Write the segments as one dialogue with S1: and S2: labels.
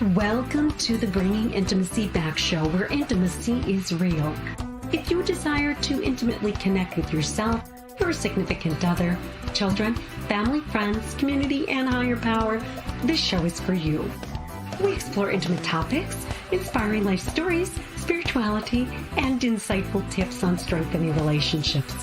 S1: Welcome to the Bringing Intimacy Back show, where intimacy is real. If you desire to intimately connect with yourself, your significant other, children, family, friends, community, and higher power, this show is for you. We explore intimate topics, inspiring life stories, spirituality, and insightful tips on strengthening relationships.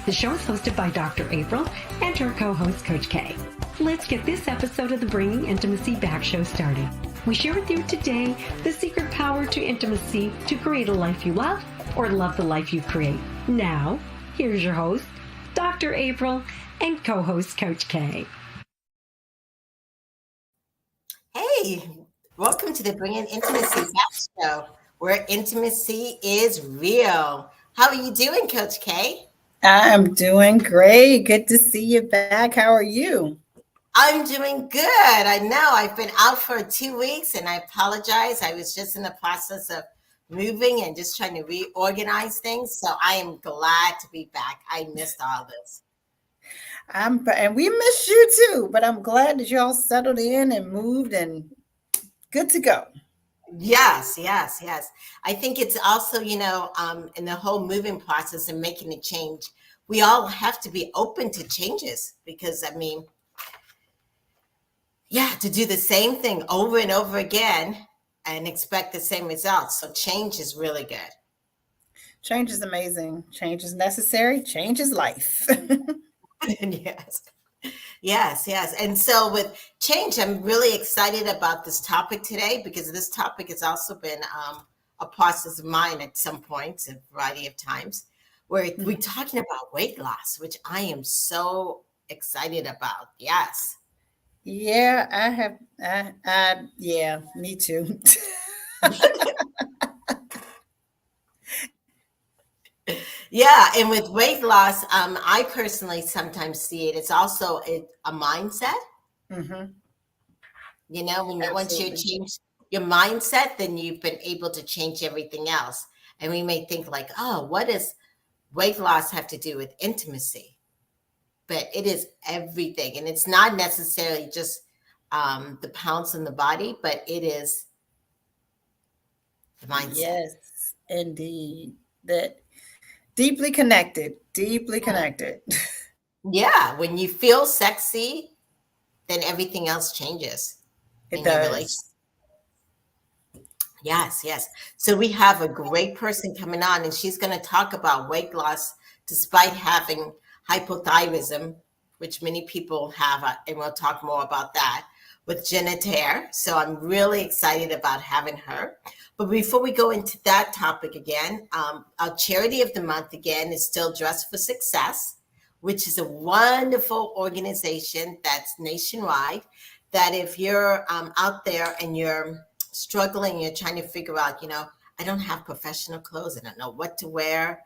S1: The show is hosted by Dr. April and her co-host, Coach K. Let's get this episode of the Bringing Intimacy Back show started. We share with you today the secret power to intimacy to create a life you love or love the life you create. Now, here's your host, Dr. April, and co-host, Coach K.
S2: Hey, welcome to the Bringing Intimacy Back show, where intimacy is real. How are you doing, Coach K?
S3: I'm doing great. Good to see you back. How are you?
S2: I'm doing good. I know I've been out for 2 weeks and I apologize. I was just in the process of moving and just trying to reorganize things. So I am glad to be back. I missed all this.
S3: And we missed you too, but I'm glad that you all settled in and moved and good to go.
S2: Yes. I think it's also, in the whole moving process and making a change, we all have to be open to changes because, to do the same thing over and over again and expect the same results. So change is really good.
S3: Change is amazing. Change is necessary. Change is life.
S2: Yes. And so with change, I'm really excited about this topic today because this topic has also been a process of mine at some points, a variety of times, where we're talking about weight loss, which I am so excited about. Yes.
S3: Yeah, I have. Yeah, me too.
S2: Yeah, and with weight loss, I personally sometimes see it. It's also a mindset.
S3: Mm-hmm.
S2: Once you change your mindset, then you've been able to change everything else. And we may think like, oh, what does weight loss have to do with intimacy? But it is everything. And it's not necessarily just the pounds in the body, but it is the mindset.
S3: Yes, indeed. That deeply connected.
S2: Yeah. When you feel sexy, then everything else changes.
S3: It does.
S2: Yes. So we have a great person coming on, and she's going to talk about weight loss despite having hypothyroidism, which many people have, and we'll talk more about that with Gintares. So I'm really excited about having her. But before we go into that topic again, our charity of the month again is still Dress for Success, which is a wonderful organization that's nationwide, that if you're out there and you're struggling, you're trying to figure out, I don't have professional clothes, I don't know what to wear,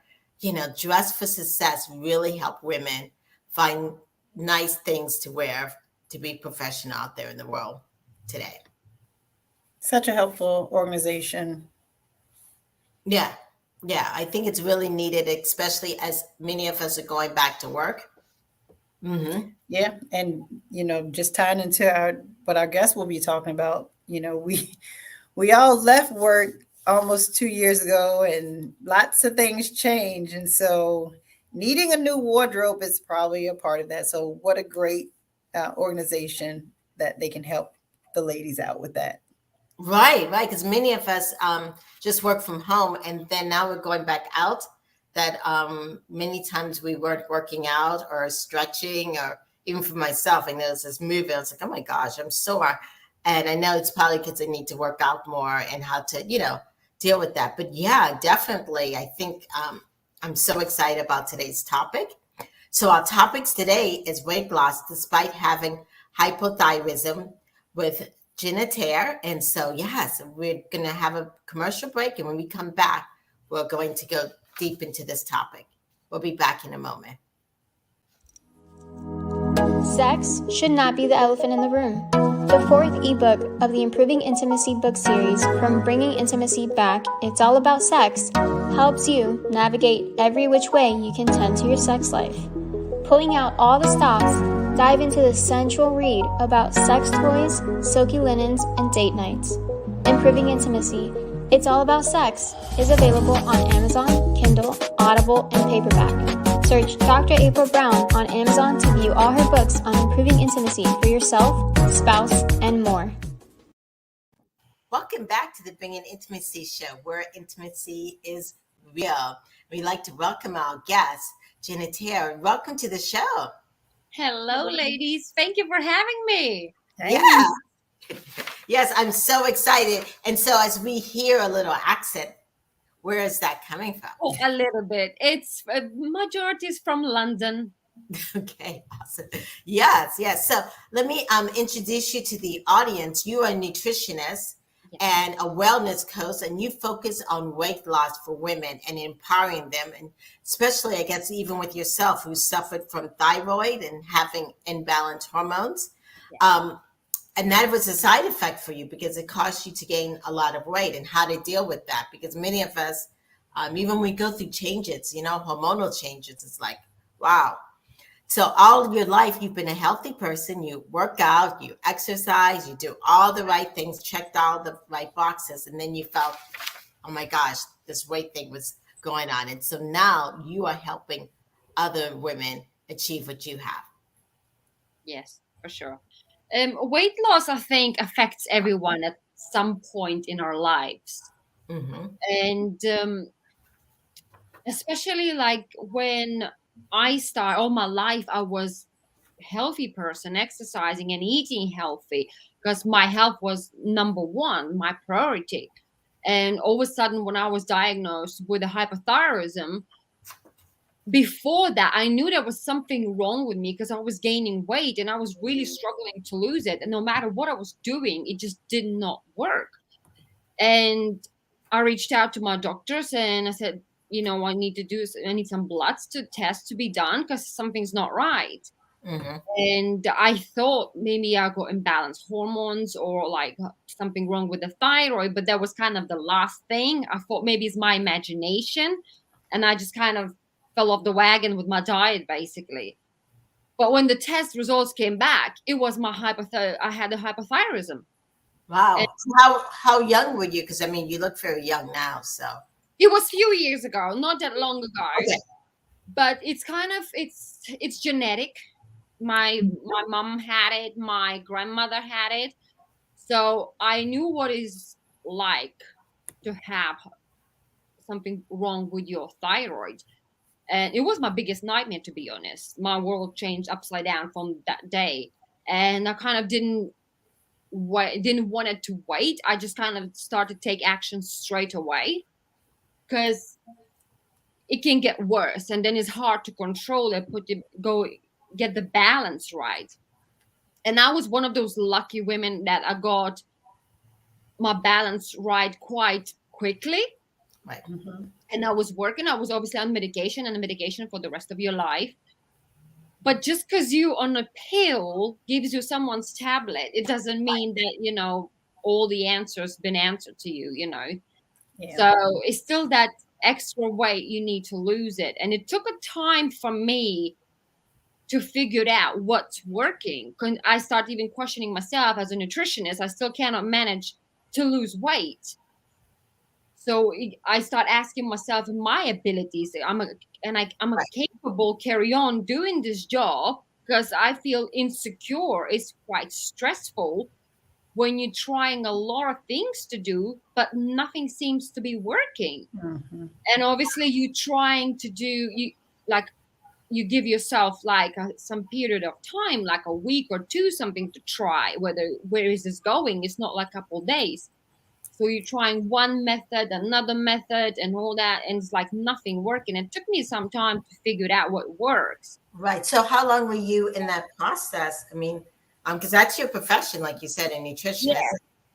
S2: Dress for Success really help women find nice things to wear to be professional out there in the world today.
S3: Such a helpful organization.
S2: Yeah. I think it's really needed, especially as many of us are going back to work. Mm-hmm.
S3: Yeah. And, just tying into what our guest will be talking about, we all left work almost 2 years ago and lots of things change. And so needing a new wardrobe is probably a part of that. So what a great organization that they can help the ladies out with that.
S2: Right. Because many of us just work from home, and then now we're going back out. That many times we weren't working out or stretching, or even for myself, I noticed this movie. I was like, oh my gosh, I'm sore. And I know it's probably because I need to work out more and how to, deal with that. But yeah, definitely. I think I'm so excited about today's topic. So our topics today is weight loss despite having hypothyroidism with Gintares. And so, yes, we're going to have a commercial break. And when we come back, we're going to go deep into this topic. We'll be back in a moment.
S4: Sex should not be the elephant in the room. The fourth ebook of the Improving Intimacy book series from Bringing Intimacy Back, It's All About Sex, helps you navigate every which way you can tend to your sex life. Pulling out all the stops, dive into the sensual read about sex toys, silky linens, and date nights. Improving Intimacy, It's All About Sex is available on Amazon, Kindle, Audible, and paperback. Search Dr. April Brown on Amazon to view all her books on improving intimacy for yourself, spouse, and more.
S2: Welcome back to the Bringing Intimacy Show, where intimacy is real. We'd like to welcome our guest, Gintares. Welcome to the show.
S5: Hello, ladies. Thank you for having me.
S2: Yeah. Yes, I'm so excited. And so as we hear a little accent, where is that coming from?
S5: Oh, a little bit. It's majority is from London.
S2: Okay, awesome. Yes. So let me introduce you to the audience. You are a nutritionist and a wellness coach, and you focus on weight loss for women and empowering them, and especially, I guess, even with yourself, who suffered from thyroid and having imbalanced hormones. And that was a side effect for you because it caused you to gain a lot of weight, and how to deal with that. Because many of us, even when we go through changes, hormonal changes, it's like, wow. So all your life, you've been a healthy person. You work out, you exercise, you do all the right things, checked all the right boxes. And then you felt, oh my gosh, this weight thing was going on. And so now you are helping other women achieve what you have.
S5: Yes, for sure. Weight loss, I think, affects everyone at some point in our lives.
S2: Mm-hmm.
S5: And especially like when I start all my life, I was a healthy person, exercising and eating healthy because my health was number one, my priority. And all of a sudden, when I was diagnosed with a hypothyroidism, before that, I knew there was something wrong with me because I was gaining weight and I was really struggling to lose it. And no matter what I was doing, it just did not work. And I reached out to my doctors and I said, I need some bloods to test to be done because something's not right.
S2: Mm-hmm.
S5: And I thought maybe I got imbalanced hormones or like something wrong with the thyroid, but that was kind of the last thing. I thought maybe it's my imagination. And I just kind of fell off the wagon with my diet, basically. But when the test results came back, it was I had a hypothyroidism.
S2: Wow.
S5: And
S2: how young were you? Because you look very young now. So
S5: it was a few years ago, not that long ago.
S2: Okay.
S5: But it's kind of it's genetic. My mom had it, my grandmother had it. So I knew what it's like to have something wrong with your thyroid. And it was my biggest nightmare, to be honest. My world changed upside down from that day. And I kind of didn't want it to wait. I just kind of started to take action straight away because it can get worse. And then it's hard to control it, get the balance right. And I was one of those lucky women that I got my balance right quite quickly.
S2: Right.
S3: Mm-hmm.
S5: And I was obviously on medication and a medication for the rest of your life. But just because you on a pill gives you someone's tablet, it doesn't mean that, all the answers been answered to you,
S3: Yeah.
S5: So it's still that extra weight you need to lose it. And it took a time for me to figure out what's working. I started even questioning myself as a nutritionist. I still cannot manage to lose weight. So I start asking myself my abilities. I'm capable carry on doing this job because I feel insecure. It's quite stressful when you're trying a lot of things to do, but nothing seems to be working.
S3: Mm-hmm.
S5: And obviously you're trying to you give yourself like some period of time, like a week or two, something to try, where is this going? It's not like a couple of days. So you're trying one method, another method, and all that, and it's like nothing working. It took me some time to figure out what works.
S2: Right. So how long were you in that process? Because that's your profession, like you said, a nutritionist.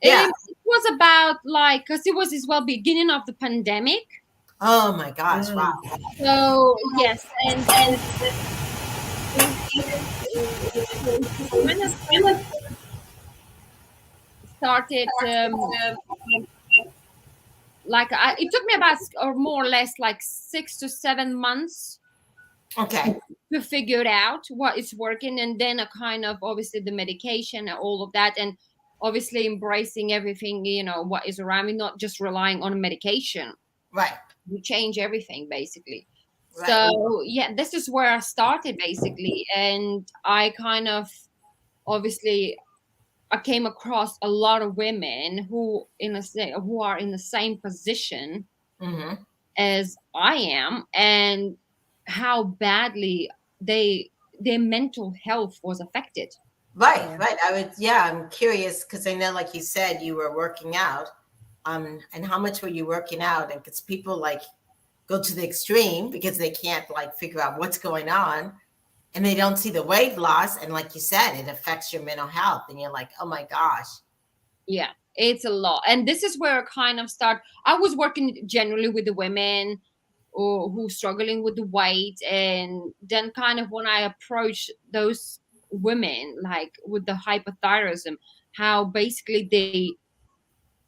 S5: Yeah. It was about because it was as well beginning of the pandemic.
S2: Oh my gosh! Wow.
S5: So yes, and started it took me about more or less like 6 to 7 months to figure out what is working, and then a kind of obviously the medication and all of that. And obviously embracing everything, what is around me, not just relying on medication.
S2: Right.
S5: You change everything basically.
S2: Right.
S5: So yeah, this is where I started basically. And I kind of, obviously, I came across a lot of women who are in the same position
S2: Mm-hmm.
S5: as I am, and how badly their mental health was affected.
S2: Right.
S3: Yeah.
S2: Right. I'm curious because I know, like you said, you were working out. And how much were you working out? And because people like go to the extreme because they can't like figure out what's going on and they don't see the weight loss. And like you said, it affects your mental health. And you're like, oh my gosh.
S5: Yeah, it's a lot. And this is where I kind of I was working generally with the women or who struggling with the weight. And then kind of when I approach those women, like with the hypothyroidism, how basically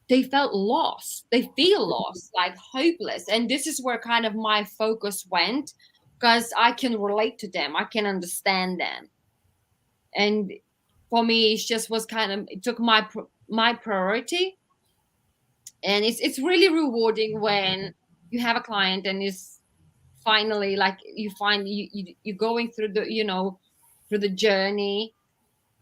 S5: they felt lost. They feel lost, like hopeless. And this is where kind of my focus went, because I can relate to them. I can understand them. And for me, it just was kind of, it took my priority. And it's really rewarding when you have a client and is finally like you find you're going through through the journey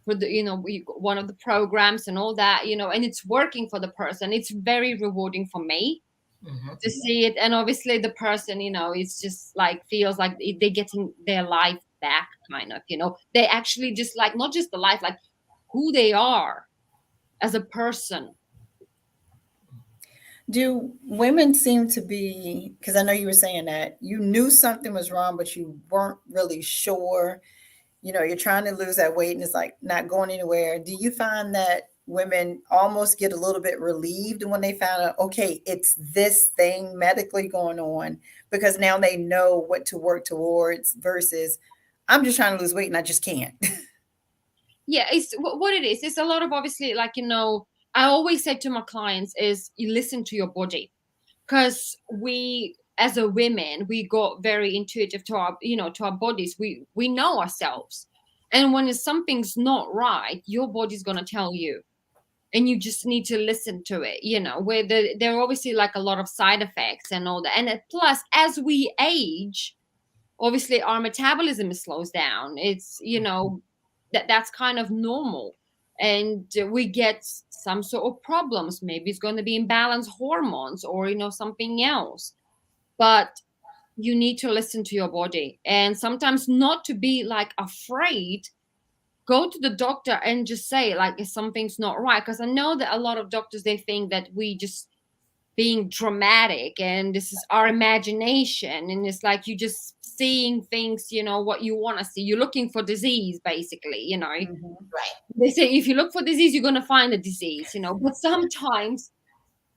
S5: for the one of the programs and all that, and it's working for the person. It's very rewarding for me
S2: Mm-hmm.
S5: to see it. And obviously the person, it's just like feels like they're getting their life back, kind of, they actually just like not just the life, like who they are as a person.
S3: Do women seem to be, because I know you were saying that you knew something was wrong, but you weren't really sure. You're trying to lose that weight and it's like not going anywhere. Do you find that women almost get a little bit relieved when they found out, okay, it's this thing medically going on, because now they know what to work towards versus I'm just trying to lose weight and I just can't?
S5: Yeah, it's what it is. It's a lot of, obviously, like, I always say to my clients is you listen to your body, because we as a women, we got very intuitive to our to our bodies. We know ourselves, and when something's not right, your body's gonna tell you, and you just need to listen to it. Where there are obviously like a lot of side effects and all that. And plus, as we age, obviously our metabolism slows down. It's that's kind of normal. And we get some sort of problems. Maybe it's going to be imbalance hormones or something else. But you need to listen to your body, and sometimes not to be like afraid. Go to the doctor and just say like if something's not right, because I know that a lot of doctors, they think that we just being dramatic and this is our imagination, and it's like you just seeing things, what you want to see. You're looking for disease basically.
S3: Mm-hmm.
S2: Right.
S5: They say if you look for disease, you're going to find a disease. But sometimes,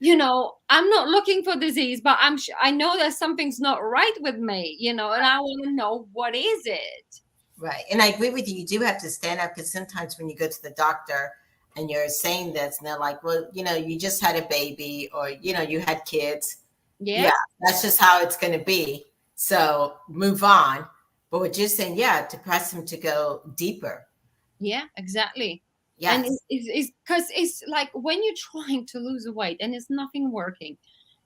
S5: I'm not looking for disease, but I know that something's not right with me, and I want to know what is it.
S2: Right. And I agree with you. You do have to stand up, because sometimes when you go to the doctor and you're saying this and they're like, well, you just had a baby, or, you had kids.
S5: Yeah,
S2: That's just how it's going to be. So move on. But what you're saying, to press them to go deeper.
S5: yeah, exactly.
S2: Yes.
S5: And it's because it's like when you're trying to lose weight and it's nothing working,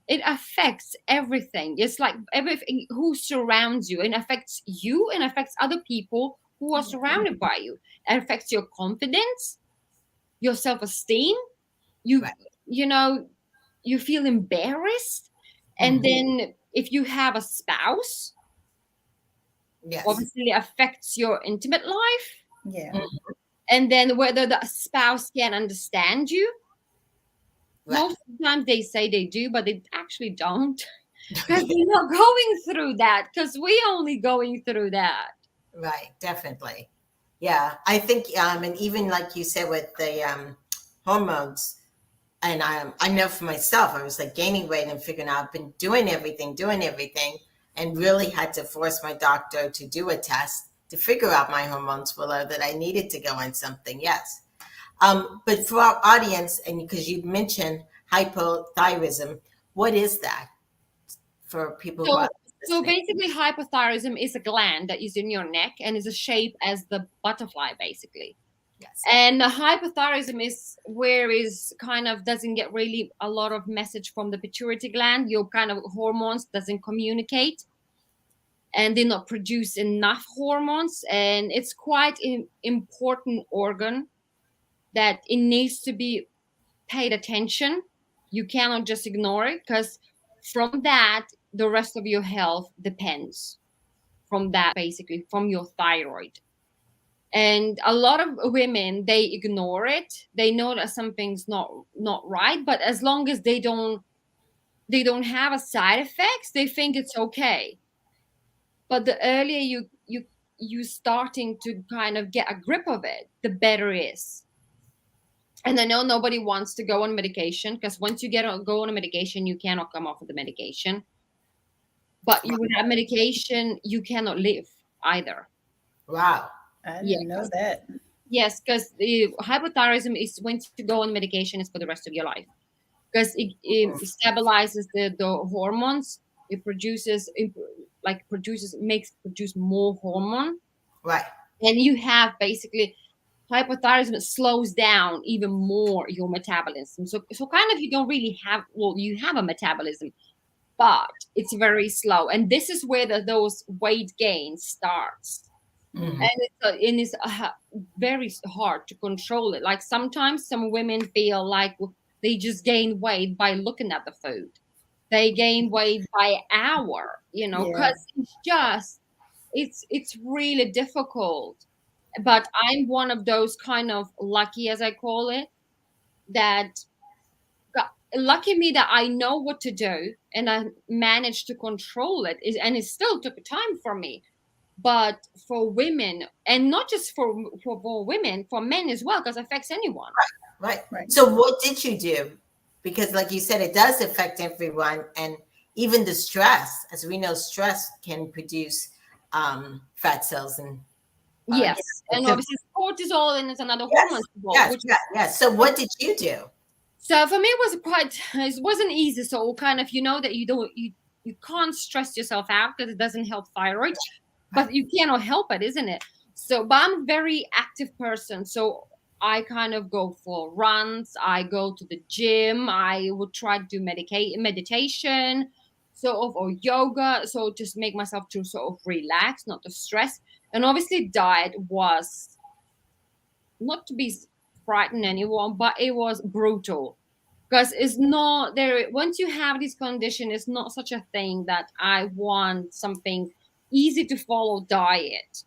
S5: it affects everything. It's like everything who surrounds you, and affects you and affects other people who are surrounded by you. It affects your confidence, your self-esteem. You
S2: Right.
S5: You feel embarrassed. And then if you have a spouse,
S2: Yes.
S5: obviously it affects your intimate life.
S3: Yeah.
S5: And then whether the spouse can understand you.
S2: Right.
S5: Most of the time they say they do, but they actually don't. Because they're not going through that, because we only going through that.
S2: Right. Definitely. Yeah. I think, and even like you said with the hormones, and I know for myself, I was like gaining weight and figuring out I've been doing everything, and really had to force my doctor to do a test to figure out my hormones were low, that I needed to go on something. Yes. But for our audience, and because you mentioned hypothyroidism, what is that for people who are
S5: So
S2: listening?
S5: basically, hypothyroidism is a gland that is in your neck and is a shape as the butterfly, basically.
S2: Yes.
S5: And the hypothyroidism is where is kind of doesn't get really a lot of message from the pituitary gland. Your kind of hormones doesn't communicate, and they not produce enough hormones. And it's quite an important organ that it needs to be paid attention. You cannot just ignore it, because from that, the rest of your health depends from that, basically from your thyroid. And a lot of women, they ignore it. They know that something's not right, but as long as they don't have a side effects, they think it's okay. But the earlier you starting to kind of get a grip of it, the better it is. And I know nobody wants to go on medication, because once you go on a medication, you cannot come off of the medication. But you would have medication, you cannot live either.
S2: Wow.
S3: I
S5: Yeah.
S3: didn't know that.
S5: Yes, because the hypothyroidism is once you go on medication, it's for the rest of your life, because it stabilizes the hormones. It makes produce more hormone,
S2: Right.
S5: and you have basically hypothyroidism slows down even more your metabolism. So kind of you don't really have, well, you have a metabolism, but it's very slow. And this is where those weight gains starts.
S2: Mhm.
S5: And it's very hard to control it. Like sometimes some women feel like they just gain weight by looking at the food. They gain weight by hour,
S3: Yeah.
S5: because it's really difficult. But I'm one of those kind of lucky, as I call it, that lucky me that I know what to do and I managed to control it. And it still took time for me. But for women, and not just for women, for men as well, because it affects anyone.
S2: Right.
S3: Right.
S2: So what did you do? Because like you said, it does affect everyone, and even the stress, as we know, stress can produce fat cells and
S5: Yes, and obviously cortisol, and it's another hormone.
S2: Yes. So what did you do?
S5: So for me, it wasn't easy. So kind of, that you can't stress yourself out, because it doesn't help thyroid, but you cannot help it, isn't it? So, but I'm a very active person. So I kind of go for runs. I go to the gym. I would try to do meditation, or yoga. So just make myself to sort of relax, not to stress. And obviously diet was not to be frighten anyone, but it was brutal, because it's not there. Once you have this condition, it's not such a thing that I want something easy to follow diet.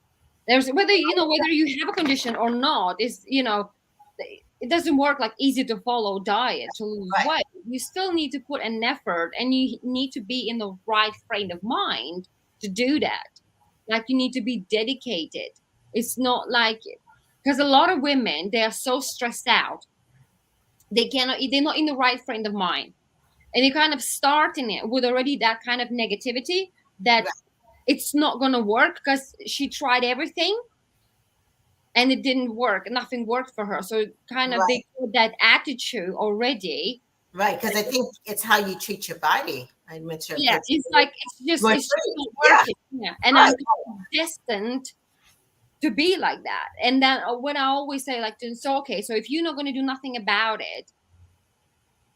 S5: There's whether you have a condition or not, it doesn't work like easy to follow diet to lose weight. You still need to put an effort, and you need to be in the right frame of mind to do that. Like, you need to be dedicated. It's not like, because a lot of women, they are so stressed out, they're not in the right frame of mind, and they're kind of starting it with already that kind of negativity that it's not going to work, because she tried everything and it didn't work. Nothing worked for her. So kind of they put that attitude already.
S2: Right, because I think it's how you treat your body. I'm not sure.
S5: Yeah, it's just not working. Yeah. And I'm destined to be like that. And then when I always say, like, so okay, so if you're not going to do nothing about it,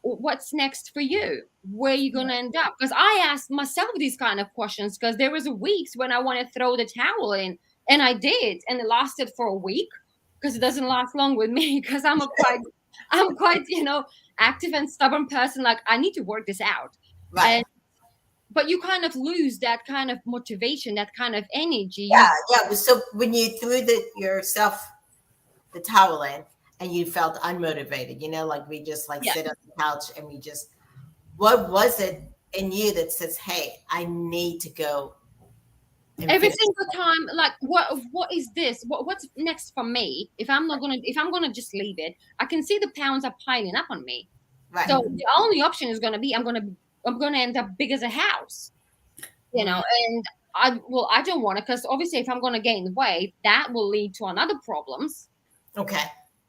S5: what's next for you? Where are you going to end up? Because I asked myself these kind of questions, because there was weeks when I want to throw the towel in, and I did, and it lasted for a week, because it doesn't last long with me, because I'm quite active and stubborn person. Like, I need to work this out.
S2: Right.
S5: But you kind of lose that kind of motivation, that kind of energy.
S2: Yeah. So when you threw yourself the towel in and you felt unmotivated, like we just sit on the couch and we just, what was it in you that says, hey, I need to go?
S5: Every single time, like, what is this? What's next for me? If I'm gonna just leave it, I can see the pounds are piling up on me. Right. So the only option is gonna be I'm gonna end up big as a house, and I don't want to, because obviously if I'm gonna gain weight, that will lead to another problems.
S2: Okay.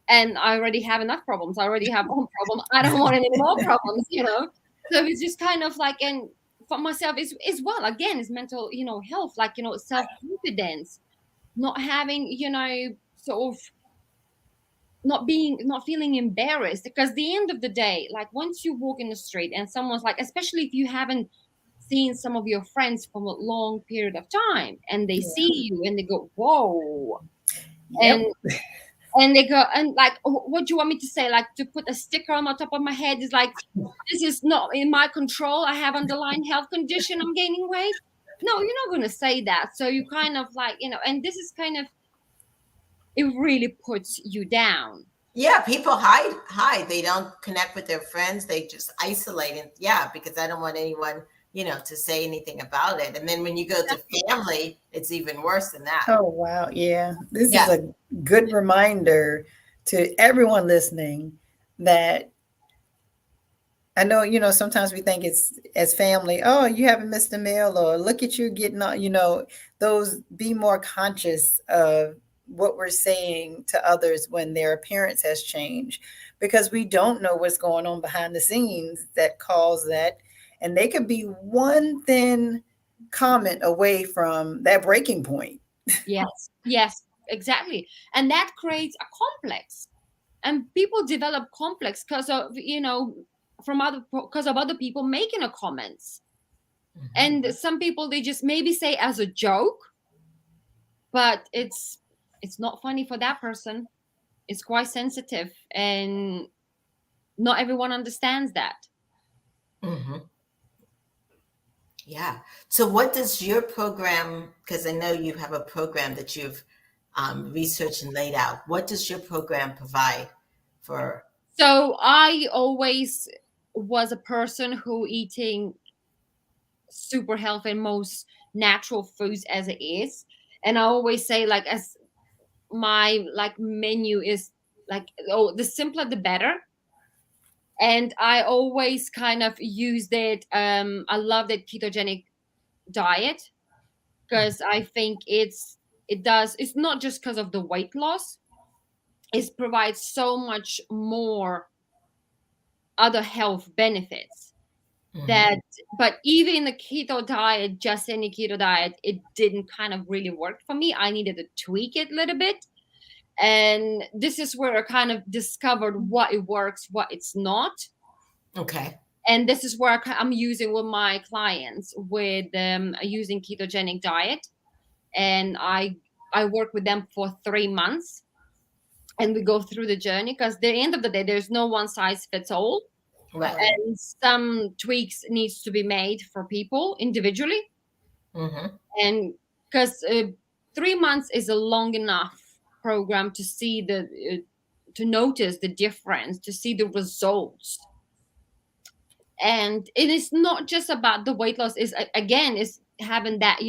S5: And I already have enough problems. I already have one problem. I don't want any more problems, So it's just kind of like, and for myself is well, again, is mental, health, like, self-confidence, not having, sort of not feeling embarrassed, because the end of the day, like once you walk in the street and someone's like, especially if you haven't seen some of your friends for a long period of time, and they
S3: Yeah.
S5: see you and they go, whoa,
S3: Yep.
S5: and they go, and like, what do you want me to say, like to put a sticker on the top of my head is like, this is not in my control, I have underlying health condition, I'm gaining weight? No, you're not going to say that. So you kind of like, and this is kind of, it really puts you down.
S2: Yeah, people hide. They don't connect with their friends. They just isolate. And yeah, because I don't want anyone, to say anything about it. And then when you go to family, it's even worse than that.
S3: Oh, wow. Yeah. This
S2: Yeah.
S3: is a good reminder to everyone listening that I know, sometimes we think it's as family, oh, you haven't missed a meal, or look at you getting on, those, be more conscious of what we're saying to others when their appearance has changed, because we don't know what's going on behind the scenes that cause that. And they could be one thin comment away from that breaking point.
S5: Yes, exactly. And that creates a complex. And people develop complex because of, because of other people making a comments.
S2: Mhm.
S5: And some people, they just maybe say as a joke, but it's not funny for that person. It's quite sensitive, and not everyone understands that.
S2: Mhm. Yeah. So what does your program, because I know you have a program that you've researched and laid out. What does your program provide for?
S5: So I always was a person who eating super healthy and most natural foods as it is. And I always say, like, as my like menu is like, oh, the simpler the better. And I always kind of use that. I love that ketogenic diet, because I think it's not just because of the weight loss. It provides so much more other health benefits
S2: Mhm.
S5: that, but even in the keto diet, just any keto diet, it didn't kind of really work for me. I needed to tweak it a little bit. And this is where I kind of discovered what it works, what it's not.
S2: Okay.
S5: And this is where I'm using with my clients with using ketogenic diet. And I work with them for 3 months, and we go through the journey, because at the end of the day, there's no one size fits all.
S2: Right.
S5: And some tweaks needs to be made for people individually.
S2: Mm-hmm.
S5: And because 3 months is a long enough program to see to notice the difference, to see the results. And it is not just about the weight loss, is again is having that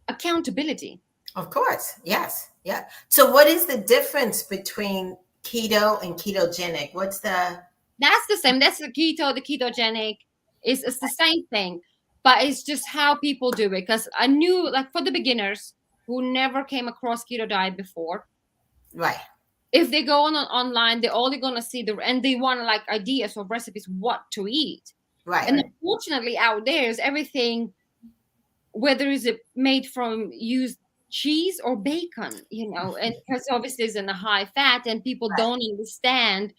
S5: accountability.
S2: Of course. Yes. Yeah. So what is the difference between keto and ketogenic? What's the?
S5: That's the same. That's the ketogenic. It's the same thing, but it's just how people do it. Because I knew, like, for the beginners who never came across keto diet before,
S2: Right.
S5: if they go on online, they're only gonna see and they want like ideas or recipes what to eat.
S2: Right.
S5: And unfortunately, out there is everything, whether is it made from used cheese or bacon, and because obviously it's in a high fat, and people don't understand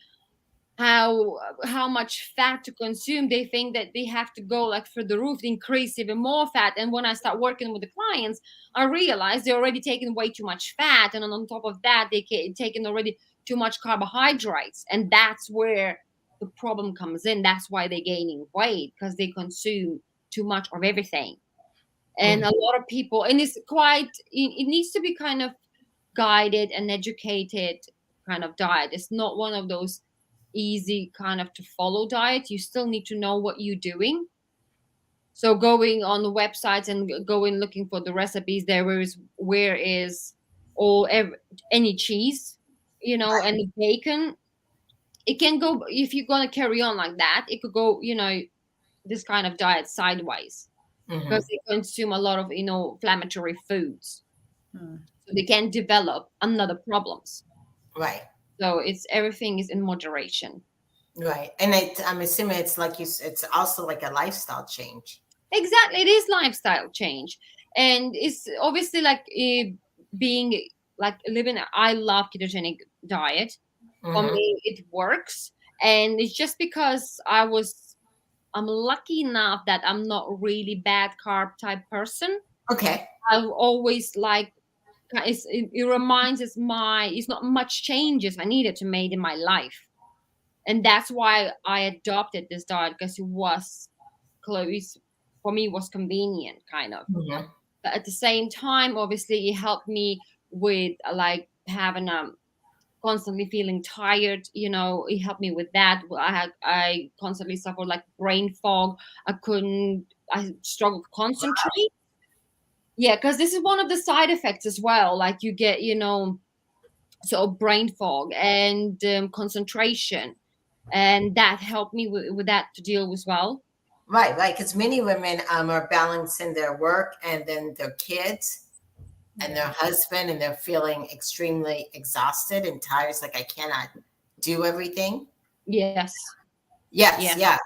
S5: how much fat to consume. They think that they have to go like through the roof, increase even more fat. And when I start working with the clients, I realize they're already taking way too much fat, and on top of that, they taking already too much carbohydrates, and that's where the problem comes in. That's why they're gaining weight, because they consume too much of everything. And a lot of people, and it's quite, it needs to be kind of guided and educated kind of diet. It's not one of those easy kind of to follow diet. You still need to know what you're doing. So going on the websites and going looking for the recipes, where is any cheese, and the bacon. It can go, if you're gonna carry on like that, it could go, this kind of diet sideways, because they consume a lot of inflammatory foods, so they can develop another problems.
S2: Right.
S5: So everything is in moderation.
S2: Right. And I'm assuming it's like it's also like a lifestyle change.
S5: Exactly, it is lifestyle change, and it's obviously like being like living. I love ketogenic diet. For
S2: Mhm.
S5: me, it works. And it's just because I'm lucky enough that I'm not really bad carb type person.
S2: Okay.
S5: I've always like, it reminds us it's not much changes I needed to make in my life. And that's why I adopted this diet, because it was close for me, was convenient kind of.
S2: Mhm.
S5: But at the same time, obviously, it helped me with like having constantly feeling tired. It helped me with that. I constantly suffered like brain fog. I struggled to concentrate. Yeah, because this is one of the side effects as well. Like you get, sort of brain fog and concentration, and that helped me with that to deal as well.
S2: Right, right. Because many women are balancing their work and then their kids and their husband, and they're feeling extremely exhausted and tired. It's like, I cannot do everything.
S5: Yes.
S2: Yes,
S5: Yes.
S2: yeah.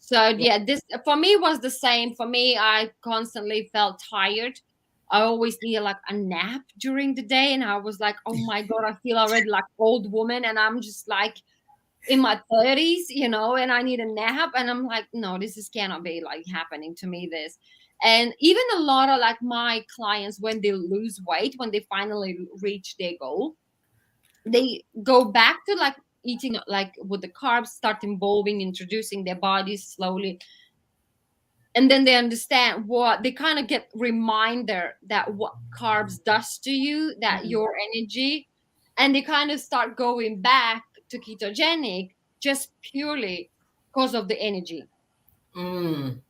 S5: So yeah, this for me was the same. For me, I constantly felt tired. I always needed like a nap during the day, and I was like, "Oh my god, I feel already like old woman," and I'm just like in my 30s, and I need a nap, and I'm like, "No, cannot be like happening to me." This, and even a lot of like my clients, when they lose weight, when they finally reach their goal, they go back to like eating like with the carbs, start involving, introducing their bodies slowly, and then they understand what they kind of get reminder that what carbs does to you, that your energy, and they kind of start going back to ketogenic just purely because of the energy,
S2: Mm,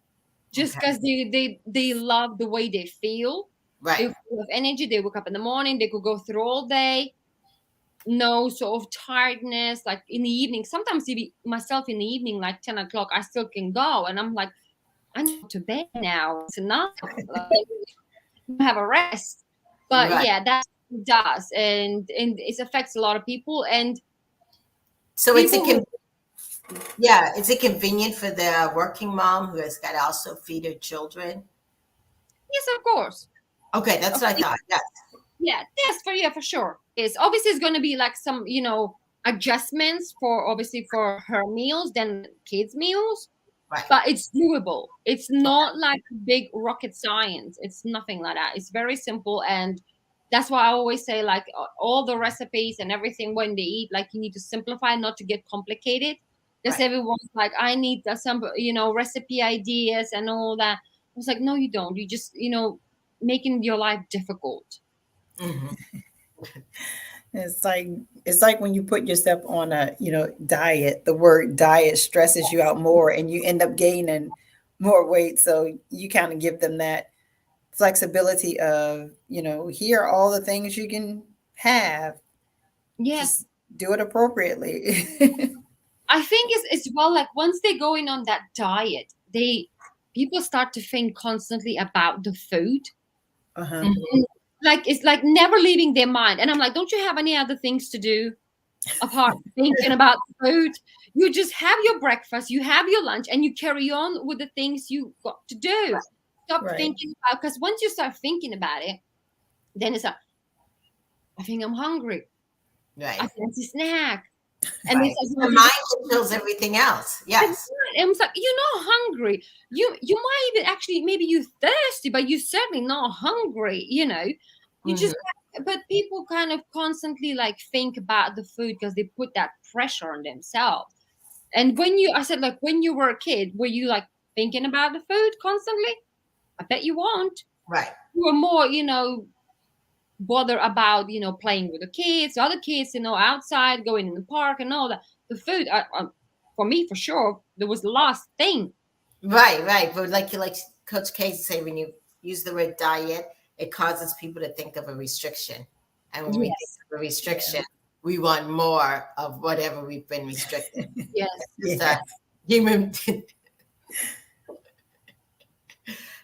S5: just
S2: okay.
S5: because they love the way they feel.
S2: Right.
S5: They feel of energy, they wake up in the morning, they could go through all day, no sort of tiredness. Like in the evening, sometimes even myself in the evening, like 10 o'clock, I still can go, and I'm like, I need to bed now. It's enough. Like, have a rest. But
S2: Right.
S5: yeah, that does, and it affects a lot of people. And
S2: So
S5: people who,
S2: yeah, is it convenient for the working mom who has got to also feed her children?
S5: yes, of course,
S2: Okay, that's what I thought. Yes.
S5: yeah, yes, for sure. Is obviously it's going to be like some adjustments for obviously for her meals than kids meals,
S2: Right.
S5: but it's doable. It's not like big rocket science. It's nothing like that. It's very simple, and that's why I always say like all the recipes and everything when they eat, like you need to simplify, not to get complicated. Because
S2: Right.
S5: everyone's like, I need some recipe ideas and all that. I was like, no, you don't. You just making your life difficult.
S2: Hmm.
S3: It's like when you put yourself on a diet, the word diet stresses you out more and you end up gaining more weight. So you kind of give them that flexibility of, here are all the things you can have.
S5: Yes.
S3: Just do it appropriately.
S5: I think it's well, like once they're going on that diet, people start to think constantly about the food.
S3: Uh-huh.
S2: Hmm.
S5: Like it's like never leaving their mind. And I'm like, don't you have any other things to do apart from thinking about food? You just have your breakfast, you have your lunch, and you carry on with the things you got to do. Stop
S3: Right.
S5: thinking about, because once you start thinking about it, then it's like, I think I'm hungry.
S2: Right.
S5: I fancy snack. And
S2: Right.
S5: it's
S2: The
S5: like,
S2: mind controls everything else. Yes.
S5: and it's like, you're not hungry. You might even actually, maybe you're thirsty, but you're certainly not hungry. You just. But people kind of constantly like think about the food because they put that pressure on themselves. And I said, like, when you were a kid, were you like thinking about the food constantly? I bet you won't.
S2: Right.
S5: You were more, bother about playing with the kids, other kids, outside, going in the park and all that. The food, for me, for sure, there was the last thing.
S2: Right. Right. But like Coach K say, when you use the word diet, it causes people to think of a restriction, and when we think
S5: Yes.
S2: of a restriction, we want more of whatever we've been restricted.
S5: Yes.
S2: So human.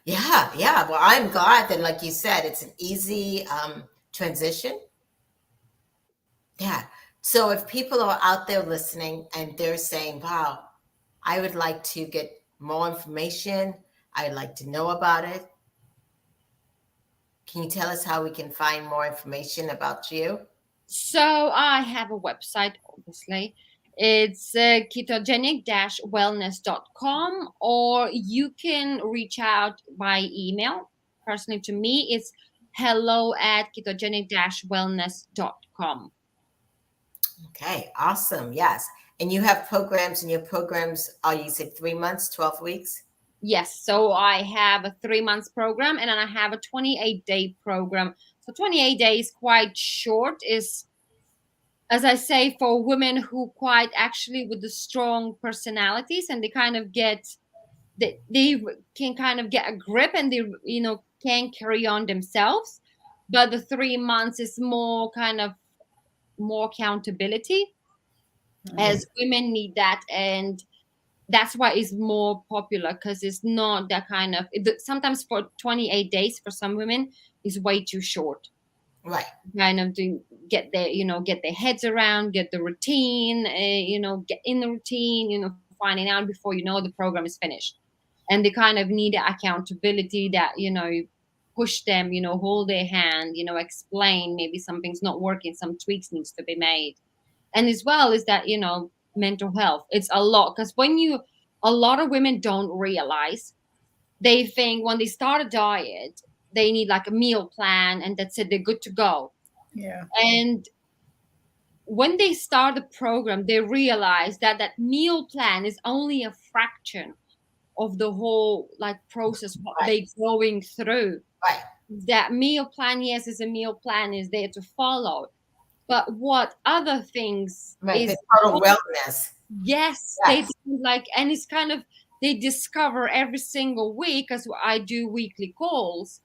S2: Yeah. Well, I'm glad that, like you said, it's an easy transition. Yeah. So if people are out there listening and they're saying, wow, I would like to get more information, I'd like to know about it. Can you tell us how we can find more information about you?
S5: So I have a website, obviously. It's ketogenic-wellness.com, or you can reach out by email personally to me. It's hello@ketogenic-wellness.com.
S2: Okay, awesome. Yes. And you have programs, and your programs are, you said 3 months, 12 weeks?
S5: Yes, so I have a 3 months program, and then I have a 28-day program. So 28 days, quite short, is, as I say, for women who quite actually with the strong personalities, and they kind of get, they can kind of get a grip, and they, can carry on themselves. But the 3 months is more kind of more accountability, as women need that. And that's why it's more popular, because it's not that kind of, sometimes for 28 days for some women is way too short.
S2: Right.
S5: Kind of to get their, get their heads around, get the routine, get in the routine, finding out before the program is finished. And they kind of need accountability that, push them, hold their hand, explain maybe something's not working, some tweaks needs to be made. And as well is that, mental health, it's a lot, because a lot of women don't realize, they think when they start a diet, they need like a meal plan, and that's it, they're good to go.
S3: Yeah.
S5: And when they start the program, they realize that that meal plan is only a fraction of the whole like process, what
S2: Right.
S5: they're going through.
S2: Right.
S5: That meal plan, yes, is a meal plan, is there to follow, but what other things
S2: Right.
S5: is
S2: The total wellness.
S5: yes, they do, like, and it's kind of, they discover every single week, as I do weekly calls,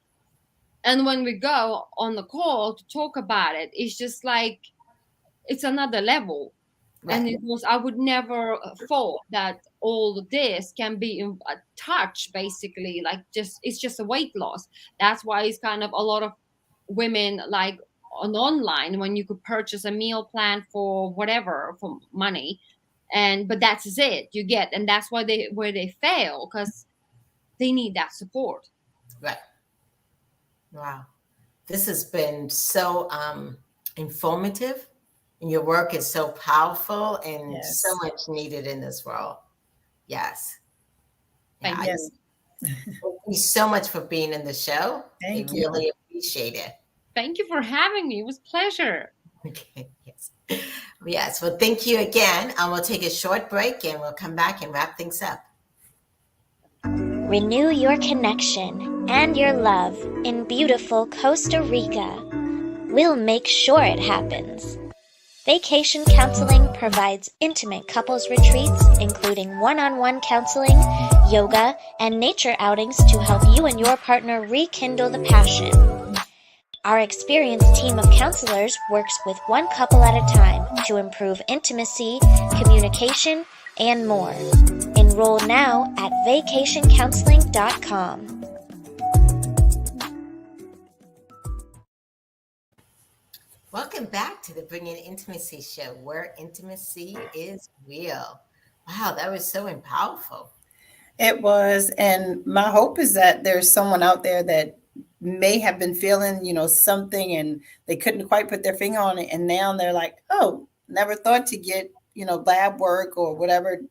S5: and when we go on the call to talk about it, it's just like it's another level. And
S2: Right.
S5: it was, I would never thought that all of this can be in a touch, basically, like just, it's just a weight loss. That's why it's kind of a lot of women like on online, when you could purchase a meal plan for whatever, for money, but that's it you get. And that's why where they fail, because they need that support.
S2: Right. Wow. This has been so informative, and your work is so powerful and so much needed in this world. Yes.
S5: Thank
S2: you. Thank you so much for being in the show.
S3: Thank
S2: I
S3: you.
S2: really appreciate it.
S5: Thank you for having me. It was a pleasure.
S2: Okay. Yes. Yes. Well, thank you again. We'll take a short break, and we'll come back and wrap things up.
S6: Renew your connection and your love in beautiful Costa Rica. We'll make sure it happens. Vacation Counseling provides intimate couples retreats, including one-on-one counseling, yoga, and nature outings to help you and your partner rekindle the passion. Our experienced team of counselors works with one couple at a time to improve intimacy, communication, and more. Enroll now at vacationcounseling.com.
S2: Welcome back to the Bringing Intimacy Show, where intimacy is real. Wow, that was so powerful.
S3: It was. And my hope is that there's someone out there that may have been feeling, something, and they couldn't quite put their finger on it. And now they're like, oh, never thought to get, lab work or whatever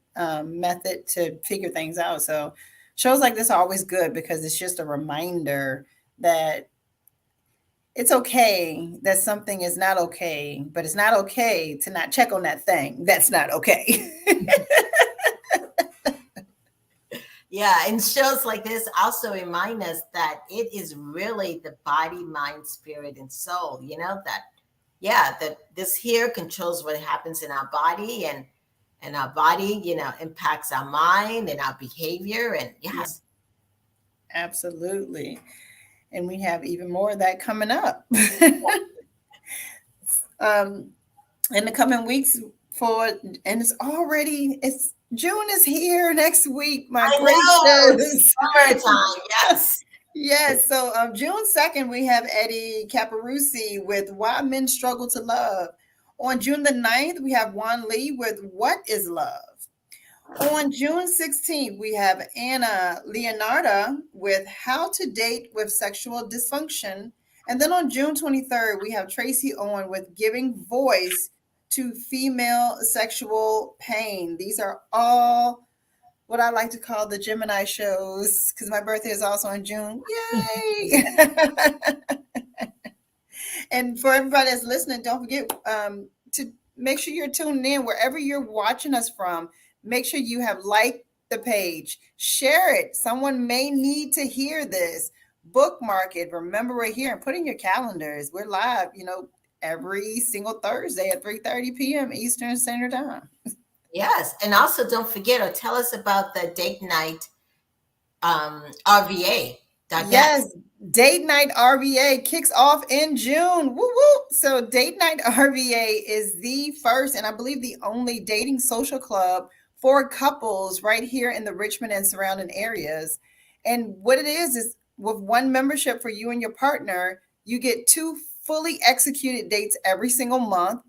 S3: method to figure things out. So shows like this are always good, because it's just a reminder that it's okay that something is not okay, but it's not okay to not check on that thing that's not okay.
S2: Yeah, and shows like this also remind us that it is really the body, mind, spirit, and soul. That this here controls what happens in our body, and our body, impacts our mind and our behavior. And yes,
S3: Absolutely. And we have even more of that coming up in the coming weeks. And it's June is here next week. My gracious,
S2: summertime. Yes.
S3: Yes. So June 2nd, we have Eddie Caparusi with Why Men Struggle to Love. On June the 9th, we have Juan Lee with What is Love? On June 16th, we have Anna Leonarda with How to Date with Sexual Dysfunction. And then on June 23rd, we have Tracy Owen with Giving Voice to Female Sexual Pain. These are all what I like to call the Gemini shows, because my birthday is also in June. Yay! And for everybody that's listening, don't forget to make sure you're tuned in wherever you're watching us from. Make sure you have liked the page, share it. Someone may need to hear this. Bookmark it. Remember, we're here, and put in your calendars. We're live, every single Thursday at 3:30 p.m. Eastern Standard Time.
S2: Yes, and also don't forget or tell us about the date night RVA.
S3: Yes, date night RVA kicks off in June. Woo woo! So date night RVA is the first and I believe the only dating social club for couples right here in the Richmond and surrounding areas. And what it is with one membership for you and your partner, you get 2 fully executed dates every single month.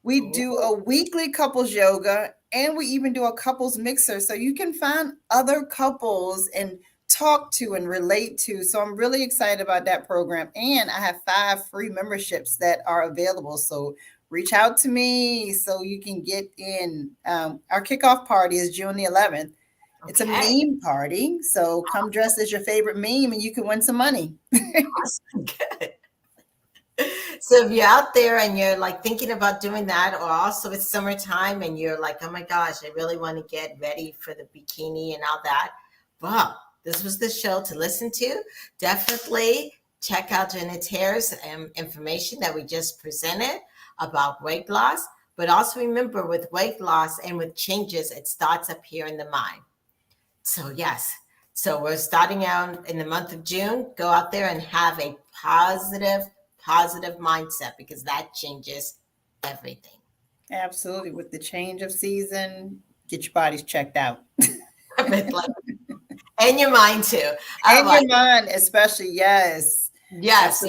S3: We do a weekly couples yoga, and we even do a couples mixer, so you can find other couples and talk to and relate to. So I'm really excited about that program. And I have 5 free memberships that are available. So reach out to me so you can get in. Our kickoff party is June the 11th. Okay. It's a meme party. So come dress as your favorite meme and you can win some money.
S2: Awesome. Good. So if you're out there and you're like thinking about doing that, or also it's summertime and you're like, oh my gosh, I really want to get ready for the bikini and all that. Wow, this was the show to listen to. Definitely check out Gintares information that we just presented about weight loss. But also remember, with weight loss and with changes, it starts up here in the mind. So yes, so we're starting out in the month of June. Go out there and have a positive mindset, because that changes everything.
S3: Absolutely. With the change of season, get your bodies checked out.
S2: And your mind too.
S3: And your mind especially. Yes.
S2: Yes.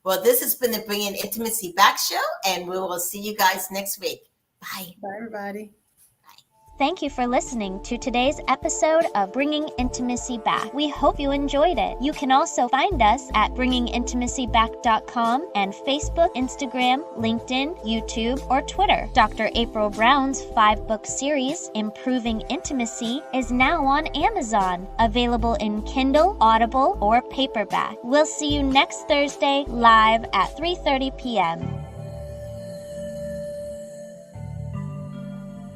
S2: Well, this has been the Bringing Intimacy Back show, and we will see you guys next week. Bye.
S3: Bye, everybody.
S6: Thank you for listening to today's episode of Bringing Intimacy Back. We hope you enjoyed it. You can also find us at bringingintimacyback.com and Facebook, Instagram, LinkedIn, YouTube, or Twitter. Dr. April Brown's 5-book series, Improving Intimacy, is now on Amazon, available in Kindle, Audible, or paperback. We'll see you next Thursday live at 3:30 p.m.